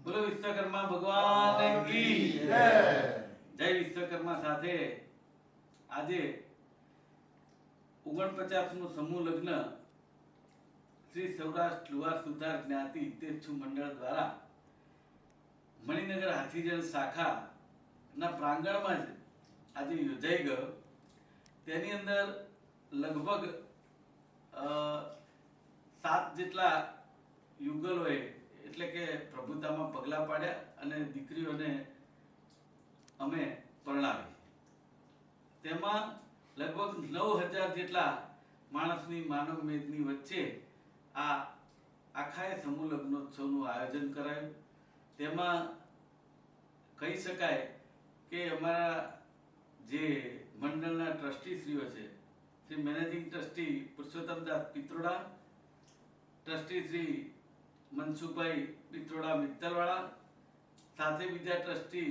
બોલો વિશ્વકર્મા ભગવાન કી જય. જય વિશ્વકર્મા સાથે આજે 49મું સમૂહ લગ્ન શ્રી સૌરાષ્ટ્ર લુહાર સુથાર જ્ઞાતિ હિતેચ્છુ મંડળ દ્વારા મણિનગર હાથીજણ શાખા ના પ્રાંગણમાં જ આજે યોજાઈ ગયો. તેની અંદર લગભગ 7 જેટલા યુગલોએ એટલે કે પ્રભુતામાં પગલા પાડ્યા અને દીકરીઓને અમે પરણાવી. તેમાં લગભગ 9000 જેટલા માણસની માનવ મેદની વચ્ચે આ આખાએ સમૂહ લગ્નોત્સવનું આયોજન કરાયું. તેમાં કહી શકાય કે અમારા જે મંડળના ટ્રસ્ટીશ્રીઓ છે, Shri managing trustee Purushottamdas Pitroda, trustee Shri Mansukhbhai Pitroda મિત્તલવાળા, સાથે બીજા ટ્રસ્ટી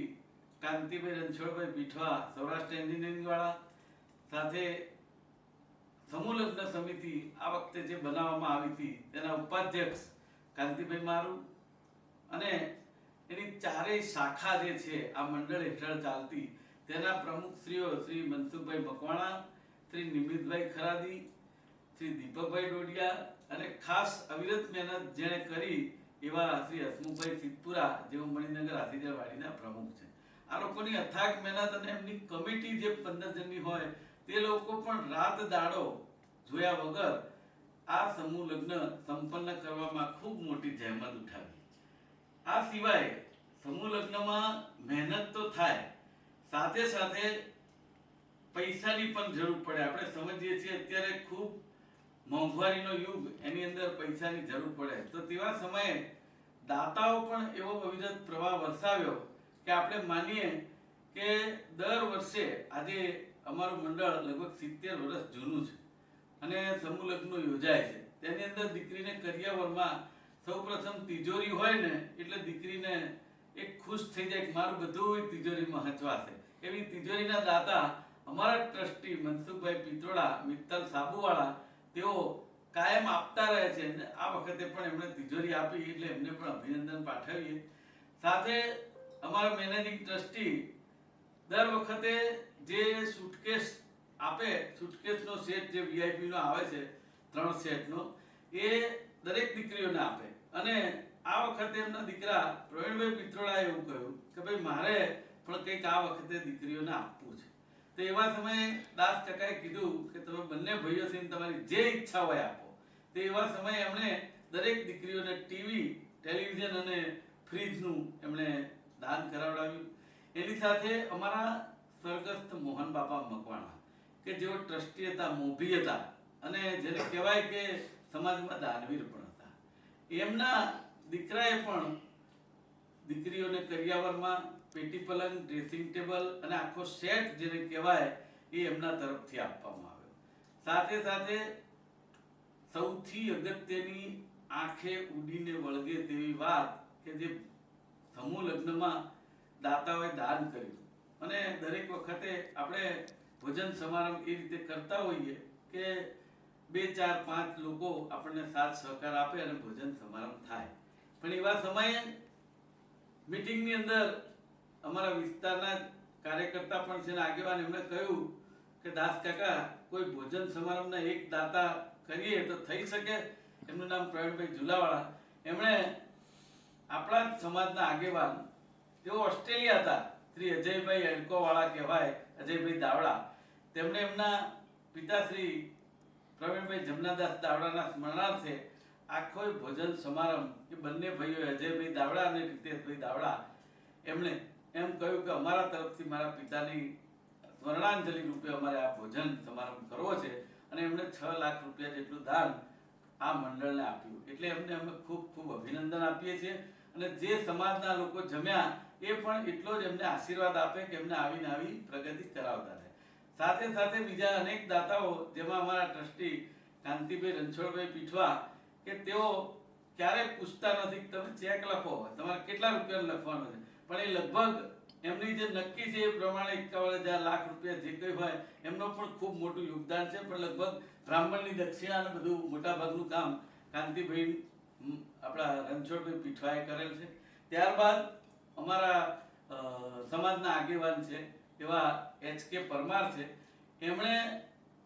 કાંતિભાઈ રણછોડભાઈ પીઠવા સૌરાષ્ટ્ર એન્જિનિયરિંગ વાળા, સાથે સમૂહ લગ્ન સમિતિ આ વખતે જે બનાવવામાં આવી હતી તેના ઉપાધ્યક્ષ કાંતિભાઈ મારુ અને એની ચારેય શાખા જે છે આ મંડળ હેઠળ ચાલતી તેના પ્રમુખશ્રીઓ શ્રી મનસુખભાઈ મકવાણા, શ્રી નિમિતભાઈ ખરાદી, શ્રી દીપકભાઈ ડોડિયા અને ખાસ અવિરત મહેનત જેણે કરી એવા શ્રી હસમુખભાઈ સિદ્ધપુરા જેઓ મણિનગર હાથીજણવાડીના પ્રમુખ છે. આ લોકોની અથાગ મહેનત અને એમની કમિટી જે 15 જણની હોય તે લોકો પણ રાત દાડો જોયા વગર આ સમૂહ લગ્ન સંપન્ન કરવામાં ખૂબ મોટી જહેમત ઉઠાવી. આ સિવાય સમૂહ લગ્નમાં મહેનત તો થાય, સાથે સાથે પૈસાની પણ જરૂર પડે. આપણે સમજીએ છીએ અત્યારે ખૂબ મોંઘવારીનો યુગ, એની અંદર પૈસાની જરૂર પડે. તો તેવા સમયે દાતાઓ પણ એવો અવિરત પ્રવાહ વરસાવ્યો કે આપણે માનીએ કે દર વર્ષે આજે અમારું મંડળ લગભગ 70 વર્ષ જૂનું છે અને સમૂહ લગ્નો યોજાય છે. તેની અંદર દીકરીને કરિયાવરમાં સૌપ્રથમ તિજોરી હોય ને એટલે દીકરીને એક ખુશ થઈ જાય કે મારું બધું તિજોરીમાં હચવાશે. એવી તિજોરીના દાતા અમારા ટ્રસ્ટી મનસુખભાઈ પિત્રોડા મિત્તલ સાબુવાળા તેઓ કાયમ આપતા રહે છે. આ વખતે પણ એમણે તિજોરી આપી એટલે એમને પણ અભિનંદન પાઠવીએ. સાથે અમારા મેનેજિંગ ટ્રસ્ટી દર વખતે જે સુટકેસ આપે, સુટકેસનો સેટ જે વીઆઈપી નો આવે છે 3 સેટનો, એ દરેક દીકરીઓને આપે. અને આ વખતે એમના દીકરા પ્રવીણભાઈ પિત્રોડાએ એવું કહ્યું કે ભાઈ મારે પણ કંઈક આ વખતે દીકરીઓને આપવું છે. તો એવા સમયે દાસ કાકાએ કીધું કે તમે બંને ભાઈઓ થઈને તમારી જે ઈચ્છા હોય આપો. તો એવા સમયે એમણે દરેક દીકરીઓને ટીવી, ટેલિવિઝન અને ફ્રીજનું એમણે દાન કરાવડાવ્યું. એની સાથે અમારા સ્વર્ગસ્થ મોહન બાપા મકવાણા કે જેઓ ટ્રસ્ટી હતા, મોભી હતા અને જેને કહેવાય કે સમાજમાં દાનવીર પણ હતા, એમના દીકરાએ પણ દીકરીઓને કરિયાવરમાં પેટી પલંગ, ડ્રેસિંગ ટેબલ અને આખો સેટ જેને કહેવાય એ એમના તરફથી આપવામાં આવ્યો. સાથે સાથે સૌથી અગત્યની આંખે ઉડીને વળગે તેવી વાત કે જે સમૂહ લગ્નમાં દાતાઓએ દાન કર્યું. અને દરેક વખતે આપણે ભોજન સમારંભ એ રીતે કરતા હોઈએ કે 2, 4, 5 લોકો આપણને સાથ સહકાર આપે અને ભોજન સમારંભ થાય. પણ એવા સમયે મીટિંગની અંદર અમારા વિસ્તારના કાર્યકર્તા પણ છે ને આગેવાન, એમણે કહ્યું કે દાસ કાકા કોઈ ભોજન સમારંભના એક દાતા કરીએ તો થઈ શકે. એમનું નામ પ્રવીણભાઈ ઝુલાવાળા. એમણે આપણા જ સમાજના આગેવાન, તેઓ ઓસ્ટ્રેલિયા હતા, શ્રી અજયભાઈ એલકો વાળા કહેવાય, અજયભાઈ દાવડા, તેમણે એમના પિતાશ્રી પ્રવીણભાઈ જમનાદાસ દાવડાના સ્મરણાર્થે આખો ભોજન સમારંભ એ બંને ભાઈઓ અજયભાઈ દાવડા અને રીતેશભાઈ દાવડા એમણે એમ કહ્યું કે અમારા તરફથી મારા પિતાની સ્મરણાંજલિ રૂપે અમારે આ ભોજન સમારંભ કરવો છે અને એમણે 6 લાખ રૂપિયા જેટલું દાન આ મંડળને આપ્યું. એટલે એમને અમે ખૂબ ખૂબ અભિનંદન આપીએ છીએ. અને જે સમાજના લોકો જમ્યા એ પણ એટલો જ એમને આશીર્વાદ આપે કે એમને આવીને આવી પ્રગતિ કરાવતા રહે. સાથે સાથે બીજા અનેક દાતાઓ, જેમાં અમારા ટ્રસ્ટી કાંતિભાઈ રણછોડભાઈ પીઠવા કે તેઓ ક્યારેય પૂછતા નથી કે તમે ચેક લખો, તમારે કેટલા રૂપિયા લખવાનો છે, પણ એ લગભગ એમની જે નક્કી છે એ પ્રમાણે 51,000 લાખ રૂપિયા જે કંઈ હોય એમનો પણ ખૂબ મોટું યોગદાન છે. પણ લગભગ બ્રાહ્મણની દક્ષિણા અને બધું મોટા ભાગનું કામ કાંતિભાઈ આપણા રણછોડભાઈ પીઠવાએ કરેલ છે. ત્યારબાદ અમારા સમાજના આગેવાન છે એવા HK પરમાર છે. એમણે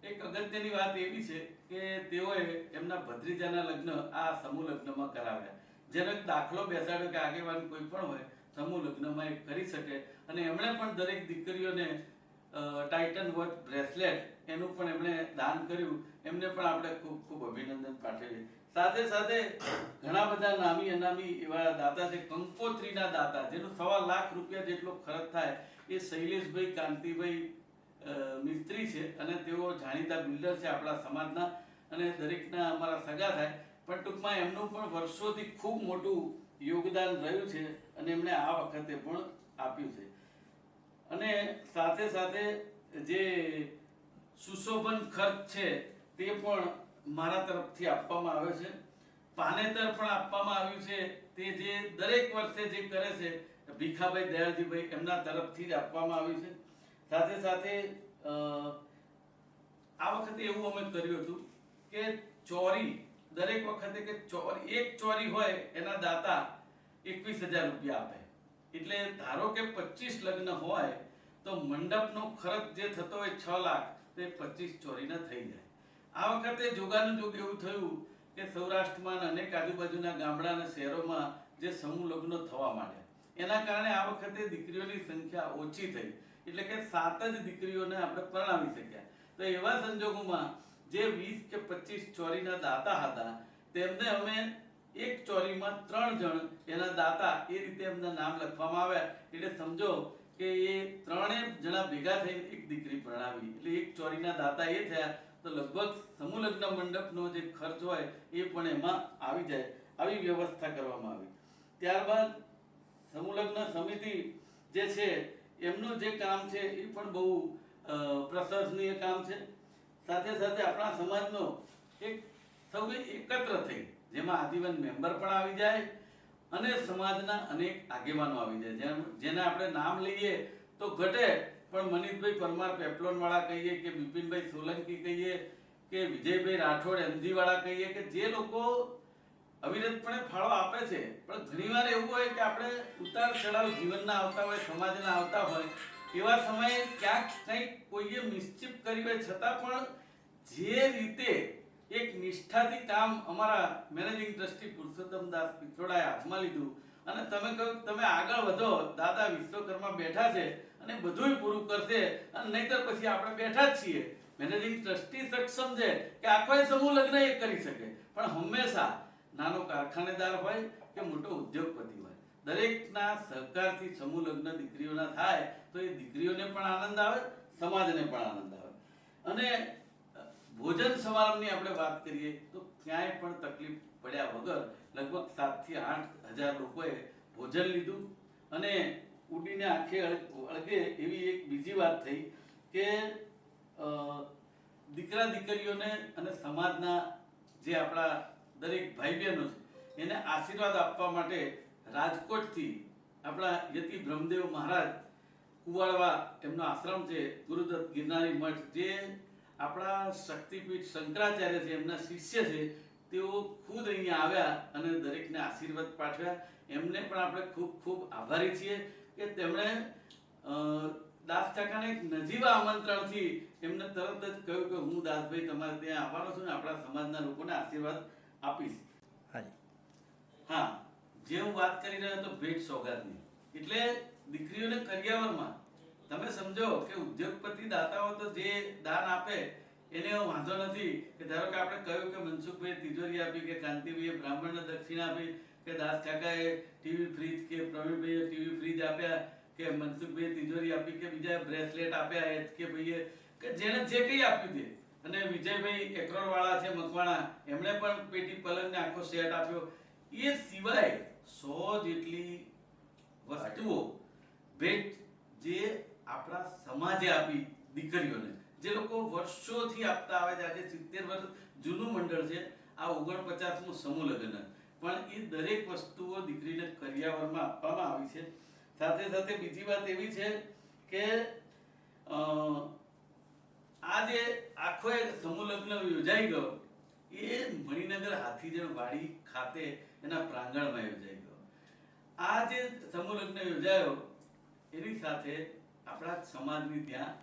એક અગત્યની વાત એવી છે કે તેઓએ એમના ભત્રીજાના લગ્ન આ સમૂહ લગ્નમાં કરાવ્યા, જેનો એક દાખલો બેસાડ્યો કે આગેવાન કોઈ પણ હોય સમૂહ લગ્નમાં એ કરી શકે. અને એમણે પણ દરેક દીકરીઓને ટાઇટન વોચ બ્રેસલેટ એનું પણ એમણે દાન કર્યું. એમને પણ આપણે ખૂબ ખૂબ અભિનંદન પાઠવીએ. સાથે સાથે ઘણા બધા નામી અનામી એવા દાતા છે. કંકોત્રીના દાતા જેનો 1.25 લાખ રૂપિયા જેટલો ખર્ચ થાય એ શૈલેષભાઈ કાંતિભાઈ મિસ્ત્રી છે અને તેઓ જાણીતા બિલ્ડર છે આપણા સમાજના અને દરેકના અમારા સગા થાય. પણ ટૂંકમાં એમનું પણ વર્ષોથી ખૂબ મોટું યોગદાન રહ્યું છે અને એમણે આ વખતે પણ આપ્યું છે. અને સાથે સાથે જે સુશોભન ખર્ચ છે તે પણ મારા તરફથી આપવામાં આવ્યો છે. પાનેતર પણ આપવામાં આવ્યું છે, તે જે દરેક વર્ષે જે કરે છે ભીખાભાઈ દયાળજીભાઈ એમના તરફથી જ આપવામાં આવ્યું છે. સાથે સાથે આ વખતે એવું અમે કર્યું હતું કે ચોરી દરેક વખતે કે એક ચોરી હોય એના દાતા 21,000 રૂપિયા આપે. એટલે ધારો કે 25 લગ્ન હોય તો મંડપનો ખર્ચ જે થતો હોય 6 લાખ તે 25 ચોરીના થઈ જાય. આ વખતે જોગાનું જોગ એવું થયું કે સૌરાષ્ટ્રમાં અનેક આજુબાજુના ગામડા અને શહેરોમાં જે સમૂહ લગ્નો થવા માંડ્યા એના કારણે આ વખતે દીકરીઓની સંખ્યા ઓછી થઈ. એટલે કે 7 જ દીકરીઓને આપણે પરણાવી શક્યા. તો એવા સંજોગોમાં જે 20 કે 25 ચોરીના દાતા હતા તેમને અમે એક ચોરીમાં 3 જણ એના દાતા એ રીતે એમના નામ લખવામાં આવ્યા. એટલે સમજો કે એ 3 જણા ભેગા થઈને એક દીકરી પરણાવી એટલે એક ચોરીના દાતા એ થયા. તો લગભગ સમૂહ લગ્ન મંડપનો જે ખર્ચ હોય એ પણ એમાં આવી જાય. આવી વ્યવસ્થા કરવામાં આવી. ત્યારબાદ સમૂહ લગ્ન સમિતિ જે છે એમનું જે કામ છે એ પણ બહુ પ્રશંસનીય કામ છે. સાથે સાથે આપણા સમાજનો એક સૌએ એકત્ર થઈ જેમાં આજીવન મેમ્બર પણ આવી જાય અને સમાજના અનેક આગેવાનો આવી જાય. જેને આપણે નામ લઈએ તો ઘટે પણ મનીષભાઈ પરમાર પેપ્લોન વાળા કહીએ કે બિપિનભાઈ સોલંકી કહીએ કે વિજયભાઈ રાઠોડ MG વાળા કહીએ કે જે લોકો અવિરતપણે ફાળો આપે છે. પણ ઘણીવાર એવું હોય કે આપણે ઉતાર ચઢાવ જીવનના આવતા હોય, સમાજના આવતા હોય, એવા સમયે ક્યાંક કંઈક કોઈએ મિસચીફ કરી હોય છતાં પણ જે રીતે એક નિષ્ઠાથી કામ અમારા મેનેજિંગ ટ્રસ્ટી પુરુષોત્તમદાસ પિત્રોડાએ હાથમાં લીધું અને તમે કહ્યું તમે આગળ વધો, દાદા વિશ્વકર્મા બેઠા છે અને બધુંય પૂરું કરશે અને નહીતર પછી આપણે બેઠા જ છીએ. મેનેજિંગ ટ્રસ્ટી સક્ષમ છે કે આખો સમૂહ લગ્ન એ કરી શકે, પણ હંમેશા નાનો કારખાનેદાર હોય કે મોટો ઉદ્યોગપતિ હોય દરેકના સહકારથી સમૂહ લગ્ન દીકરીઓના થાય તો એ દીકરીઓને પણ આનંદ આવે, સમાજને પણ આનંદ આવે. અને ભોજન સમારંભની આપણે વાત કરીએ તો ક્યાંય પણ તકલીફ પડ્યા વગર લગભગ 7 થી 8 હજાર લોકોએ ભોજન લીધું. અને ઉડીને આંખે અળગે એવી એક બીજી વાત થઈ કે દીકરા દીકરીઓને અને સમાજના જે આપણા દરેક ભાઈ બહેનો છે એને આશીર્વાદ આપવા માટે રાજકોટથી આપણા યતિ બ્રહ્મદેવ મહારાજ કુવાડવા એમનો આશ્રમ છે, ગુરુદત્ત ગિરનારી મઠ જે આપણા શક્તિપીઠ શંકરાચાર્ય છે એમના શિષ્ય છે, તેઓ ખુદ અહીંયા આવ્યા અને દરેકને આશીર્વાદ પાઠવ્યા. એમને પણ આપણે ખૂબ ખૂબ આભારી છીએ કે તેમણે દાસ કાકાને એક નજીવા આમંત્રણથી એમને તરત જ કહ્યું કે હું દાસભાઈ તમારે ત્યાં આવવાનો છું ને આપણા સમાજના લોકોને આશીર્વાદ આપીશ. હા, જે હું વાત કરી રહ્યો હતો ભેટ સોગાદની, એટલે દીકરીઓને કરિયાવરમાં તમે સમજો કે ઉદ્યોગપતિ દાતાઓ તો જે દાન આપે એને વાંધો નથી કે ધારો કે આપણે કહ્યું કે મનસુખભાઈ તિજોરી આપી કે કાંતિભાઈએ બ્રાહ્મણને દક્ષિણા આપી કે દાસ કાકાએ ટીવી ફ્રીજ કે પ્રવીણભાઈએ ટીવી ફ્રીજ આપ્યા કે મનસુખભાઈએ તિજોરી આપી કે બીજા બ્રેસલેટ આપ્યા HK ભાઈએ કે જેને જે કંઈ આપ્યું તે. અને વિજયભાઈ એક્રોલ વાળા છે મકવાણા એમણે પણ પેટી પલંગને આખો સેટ આપ્યો. એ સિવાય 100 જેટલી વસ્તુઓ ભેટ જે આપણા સમાજે આપી દીકરીઓને, જે લોકો વર્ષોથી આપતા આવે છે. આજે 70 વર્ષ જૂનું મંડળ છે, આ 49મું સમૂહ લગ્ન, પણ એ દરેક વસ્તુઓ દીકરીને કરિયાવરમાં આપવામાં આવી છે. સાથે સાથે બીજી વાત એવી છે કે આ જે આખો એક સમૂહ લગ્ન યોજાઈ ગયો એ મણિનગર હાથીજણ વાડી ખાતે એના પ્રાંગણમાં યોજાઈ ગયો. આ જે સમૂહ લગ્ન યોજાયો એની સાથે આપણા સમાજની ત્યાં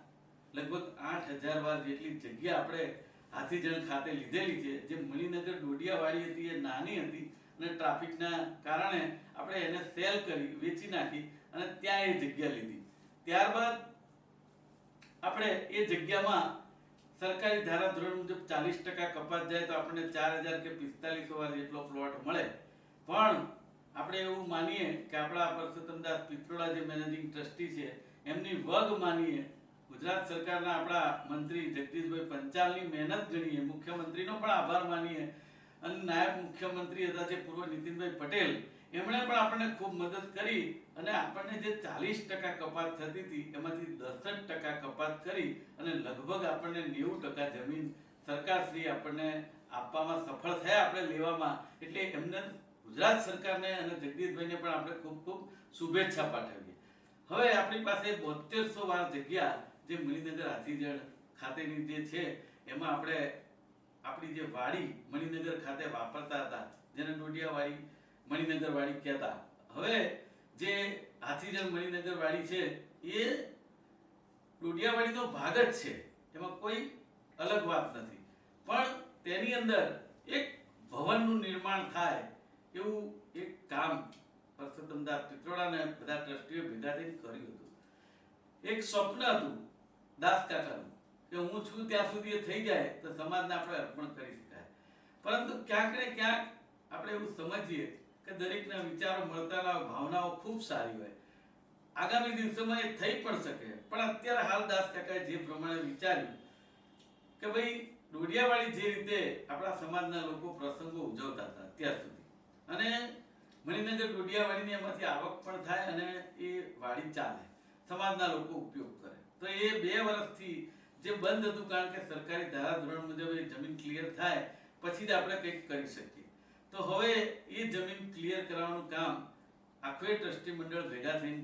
લગભગ 8,000 વાર જેટલી જગ્યા આપણે હાથીજણ ખાતે લીધેલી છે. જે મણિનગર ડોડિયાવાળી હતી એ નાની હતી અને ટ્રાફિકના કારણે આપણે એને સેલ કરી વેચી નાખી અને ત્યાં એ જગ્યા લીધી. ત્યારબાદ આપણે એ જગ્યામાં સરકારી ધારાધોરણ મુજબ 40% કપાત જાય તો આપણને 4,000 કે 4500 વાર જેટલો પ્લોટ મળે. પણ આપણે એવું માનીએ કે આપણા પરસોત્તમદાસ પિત્રોડા જે મેનેજિંગ ટ્રસ્ટી છે એમની વગ માનીએ, ગુજરાત સરકારના આપણા મંત્રી જગદીશભાઈ પંચાલની મહેનત ગણીએ, મુખ્યમંત્રીનો પણ આભાર માનીએ અને નાયબ મુખ્યમંત્રી હતા જે પૂર્વ નીતિનભાઈ પટેલ, એમણે પણ આપણને ખૂબ મદદ કરી અને આપણને જે 40% કપાત થતી હતી એમાંથી 10% કપાત કરી અને લગભગ આપણને 90% જમીન સરકારશ્રી આપણને આપવામાં સફળ થયા આપણે લેવામાં. એટલે એમને ગુજરાત સરકારને અને જગદીશભાઈને પણ આપણે ખૂબ ખૂબ શુભેચ્છા પાઠવીએ. હવે આપણી પાસે 7200 વાર જગ્યા જે મણિનગર હાથીજણ ખાતેની જે છે એમાં આપણે આપણી જે વાડી મણિનગર ખાતે વાપરતા હતા જેને ડોડિયાવાડી મણિનગર વાડી કહેતા, હવે જે હાથીજણ મણિનગર વાડી છે એ ડોડિયાવાડીનો ભાગ જ છે, એમાં કોઈ અલગ વાત નથી. પણ તેની અંદર એક ભવનનું નિર્માણ થાય એવું એક કામ પરસોત્તમદાસ પિત્રોડાને બધા ટ્રસ્ટીઓ ભેગા થઈને કર્યું હતું. એક સ્વપ્ન હતું દાસ કાકાનું કે હું છું ત્યાં સુધી એ થઈ જાય તો સમાજને આપણે અર્પણ કરી શકાય. પરંતુ ક્યાંક ને ક્યાંક આપણે એવું સમજીએ કે દરેકના વિચારો મળતાના ભાવનાઓ ખૂબ સારી હોય, આગામી દિવસોમાં એ થઈ પણ શકે. પણ અત્યારે હાલ દાસ કાકાએ જે પ્રમાણે વિચાર્યું કે ભાઈ ડોડિયાવાળી જે રીતે આપણા સમાજના લોકો પ્રસંગો ઉજવતા હતા અત્યાર સુધી અને મણિનગર ડોડિયાવાડીની એમાંથી આવક પણ થાય અને એ વાડી ચાલે, સમાજના લોકો ઉપયોગ કરે, તો એ 2 વર્ષથી જે બંધ હતું કારણ કે સરકારી ધારાધોરણ મુજબ એ જમીન ક્લિયર થાય પછી જ આપણે કંઈક કરી શકીએ. તો હવે એ જમીન ક્લિયર કરવાનું કામ આખું ટ્રસ્ટી મંડળ ભેગા થઈને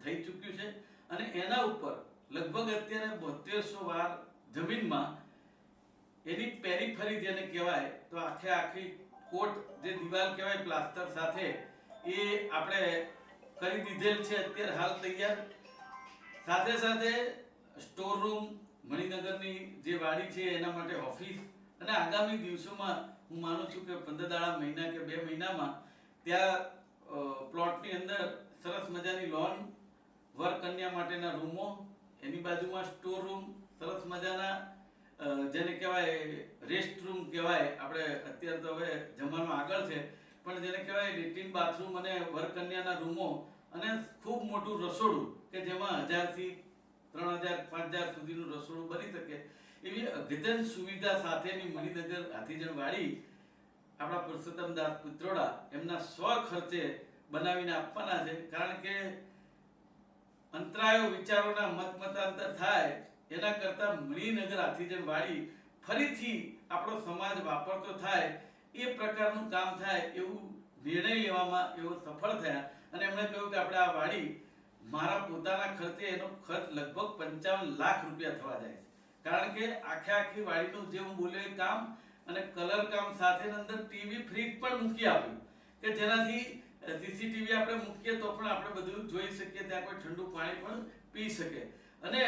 થઈ ચૂક્યું છે અને એના ઉપર લગભગ અત્યારે 7200 વાર જમીનમાં એની પેરીફરી જેને કહેવાય તો આખી કોટ જે દિવાલ કહેવાય પ્લાસ્ટર સાથે એ આપણે કરી દીધેલ છે અત્યારે હાલ તૈયાર. સાથે સાથે સ્ટોર રૂમ મણિનગરની જે વાડી છે એના માટે ઓફિસ અને આગામી દિવસોમાં હું માનું છું કે 15 દાડા મહિના કે 2 મહિનામાં ત્યાં પ્લોટની અંદર સરસ મજાની લોન, વર કન્યા માટેના રૂમો, એની બાજુમાં સ્ટોર રૂમ, સરસ મજાના જેને કહેવાય રેસ્ટ રૂમ કહેવાય, આપણે અત્યારે તો હવે જમાનો આગળ છે પણ જેને કહેવાય લેટ્રિન, બાથરૂમ અને વર કન્યાના રૂમો અને ખૂબ મોટું રસોડું કે જેમાં 1000 થી 3000 5000 સુધીનું રસોડું બની શકે એવી અદ્યતન સુવિધા સાથેની મણિનગર હાથીજણ વાડી આપણા પરસોત્તમદાસ પિત્રોડા એમના સ્વ ખર્ચે બનાવીને આપવાના છે. કારણ કે અંતરાયો વિચારોના મતાંતર થાય એના કરતા મણિનગર હાથીજણ વાડી ફરીથી આપણો સમાજ વાપરતો થાય એ પ્રકારનું કામ થાય એવું નિર્ણય લેવામાં એવો સફળ થયા અને એમણે કહ્યું કે આપણે આ વાડી મારા પોતાના ખર્ચે એનો ખર્ચ લગભગ 55 લાખ રૂપિયા થવા જાય છે. કારણ કે આખી વાડીનું જે હું બોલ્યો એ કામ અને કલર કામ સાથે અંદર ટીવી ફ્રીજ પણ મૂકી આપ્યું કે જેનાથી સીસીટીવી આપણે મૂકીએ તો પણ આપણે બધું જોઈ શકીએ, ત્યાં કોઈ ઠંડુ પાણી પણ પી શકે. અને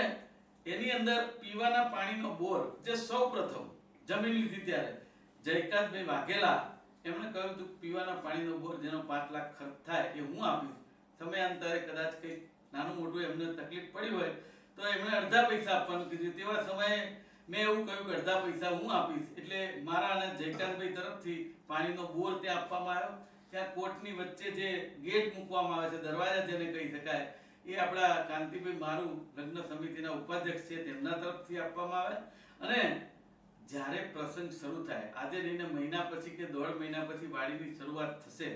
એની અંદર પીવાના પાણીનો બોર જે સૌપ્રથમ જમીન લીધી ત્યારે જયકાંતભાઈ વાઘેલા એમણે કહ્યું હતું પીવાના પાણીનો બોર જેનો 5 લાખ ખર્ચ થાય એ હું આપીશ. સમયાંતરે કદાચ કંઈક નાનું મોટું એમને તકલીફ પડી હોય તો એમણે અડધા પૈસા આપવાનું કીધું. તેવા સમયે મેં એવું કહ્યું કે અડધા પૈસા હું આપીશ. એટલે મારા અને જયકાંતભાઈ તરફથી પાણીનો બોર ત્યાં આપવામાં આવ્યો. ત્યાં કોર્ટની વચ્ચે જે ગેટ મૂકવામાં આવે છે, દરવાજા જેને કહી શકાય, એ આપણા કાંતિભાઈ મારું લગ્ન સમિતિના ઉપાધ્યક્ષ છે તેમના તરફથી આપવામાં આવે. અને જ્યારે પ્રસંગ શરૂ થાય, આજે લઈને મહિના પછી કે 1.5 મહિના પછી વાડીની શરૂઆત થશે,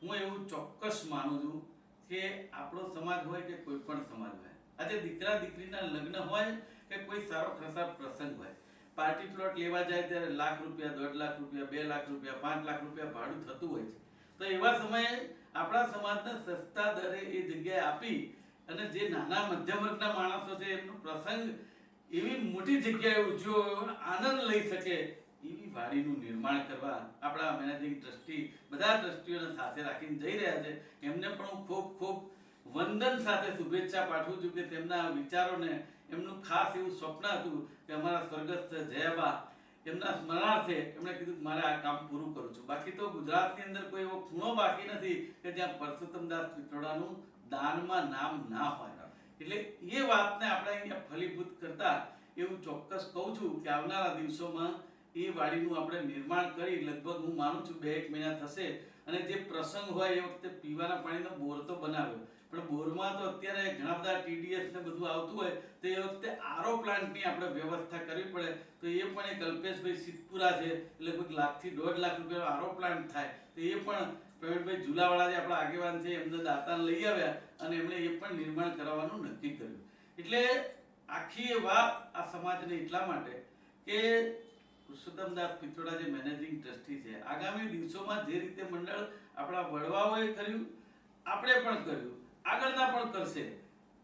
હું એવું ચોક્કસ માનું છું કે આપણો સમાજ હોય કે કોઈ પણ સમાજ હોય, આજે દીકરા દીકરીના લગ્ન હોય કે કોઈ સારો ખરાબ પ્રસંગ હોય, પાર્ટી પ્લોટ લેવા જાય ત્યારે લાખ રૂપિયા, 1.5 લાખ રૂપિયા, 2 લાખ રૂપિયા, 5 લાખ રૂપિયા ભાડું થતું હોય છે. તો એવા સમયે આપણા સમાજના સસ્તા દરે એ જગ્યાએ આપી અને જે નાના મધ્યમ વર્ગના માણસો છે એમનો પ્રસંગ એવી મોટી જગ્યાએ ઉજવ્યો, આનંદ લઈ શકે એવી વાડીનું નિર્માણ કરવા આપણા મેનેજિંગ ટ્રસ્ટી બધા ટ્રસ્ટીઓને સાથે રાખીને જઈ રહ્યા છે. એમને પણ હું ખૂબ ખૂબ વંદન સાથે શુભેચ્છા પાઠવું છું કે તેમના વિચારોને એમનું ખાસ એવું સ્વપ્ન હતું કે અમારા સ્વર્ગસ્થ જયાબા એમના સ્મરણાર્થે એમણે કીધું કે મારે આ કામ પૂરું કરું છું. બાકી તો ગુજરાતની અંદર કોઈ એવો ખૂણો બાકી નથી કે જ્યાં પરસોત્તમદાસ પિત્રોડાનું દાનમાં નામ ના હોય. એટલે એ વાતને આપણે અહીંયા ફલીભૂત કરતા એવું ચોક્કસ કહું છું કે આવનારા દિવસોમાં એ વાડીનું આપણે નિર્માણ કરી લગભગ હું માનું છું 2-1 મહિના થશે. અને જે પ્રસંગ હોય એ વખતે પીવાના પાણીનો બોર તો બનાવ્યો, પણ બોરમાં તો અત્યારે ઘણા બધા TDS ને બધું આવતું હોય તો એ વખતે આરો પ્લાન્ટની આપણે વ્યવસ્થા કરવી પડે. તો એ પણ એક કલ્પેશભાઈ સિદ્ધપુરા છે, લગભગ $1 થી $1.5 લાખ રૂપિયાનો આરો પ્લાન્ટ થાય. તો એ પણ પ્રવીણભાઈ ઝુલાવાળા જે આપણા આગેવાન છે એમને દાતાને લઈ આવ્યા અને એમણે એ પણ નિર્માણ કરાવવાનું નક્કી કર્યું. એટલે આખી એ વાત આ સમાજને એટલા માટે કે પુરુષોત્તમદાસ પિત્રોડા જે મેનેજિંગ ટ્રસ્ટી છે, આગામી દિવસોમાં જે રીતે મંડળ આપણા વડવાઓએ કર્યું, આપણે પણ કર્યું, આગળના પણ કરશે,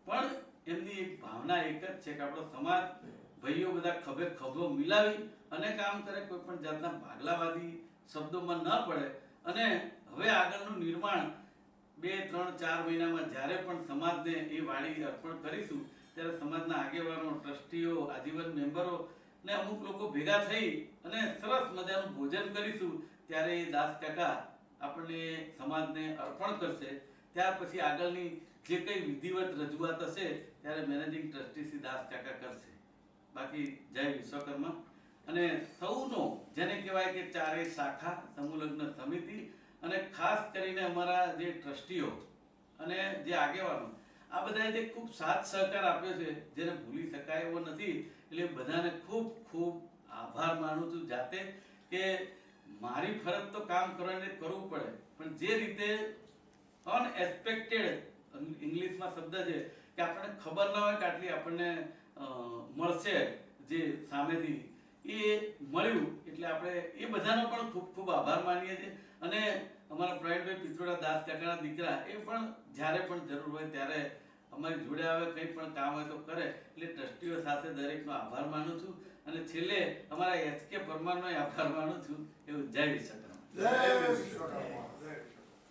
પણ એમની એક ભાવના એક જ છે કે આપણો સમાજ ભાઈઓ બધા ખભે ખભો મિલાવી અને કામ કરે, કોઈ પણ જાતના ભાગલાવાદી શબ્દોમાં ન પડે. અને હવે આગળનું નિર્માણ 2-3-4 મહિનામાં જ્યારે પણ સમાજને એ વાડી અર્પણ કરીશું ત્યારે સમાજના આગેવાનો, ટ્રસ્ટીઓ, આજીવન મેમ્બરો ને અમુક લોકો ભેગા થઈ અને સરસ મજાનું ભોજન કરીશું. ત્યારે એ દાસ કાકા આપણને સમાજને અર્પણ કરશે. ત્યાર પછી આગળની જે કંઈ વિધિવત રજૂઆત હશે ત્યારે મેનેજિંગ ટ્રસ્ટી શ્રી દાસ કાકા કરશે. બાકી જય વિશ્વકર્મા. અને સૌનો જેને કહેવાય કે ચારેય શાખા સમૂહલગ્ન સમિતિ અને ખાસ કરીને અમારા જે ટ્રસ્ટીઓ અને જે આગેવાનો આ બધાએ જે ખૂબ સાથ સહકાર આપ્યો છે જેને ભૂલી શકાય એવો નથી. એટલે બધાને ખૂબ ખૂબ આભાર માનું છું જાતે કે મારી ફરજ તો કામ કરવાની કરવું પડે, પણ જે રીતે અનએક્સપેક્ટેડ ઇંગ્લિશમાં શબ્દ છે કે આપણને ખબર ના હોય કે આટલી આપણને મળશે જે સામેથી એ મળ્યું, એટલે આપણે એ બધાનો પણ ખૂબ ખૂબ આભાર માનીએ છીએ. અને અમારા પ્રવીણભાઈ પિત્રોડા દાસ કાકાના દીકરા એ પણ જ્યારે પણ જરૂર હોય ત્યારે અમારી જોડે આવે, કંઈ પણ કામ હોય તો કરે. એટલે ટ્રસ્ટીઓ સાથે દરેકનો આભાર માનું છું. અને છેલ્લે અમારા HK પરમારનો આભાર માનું છું. એવું જય વિશ્વકર્મા. જય વિશ્વકર્મા.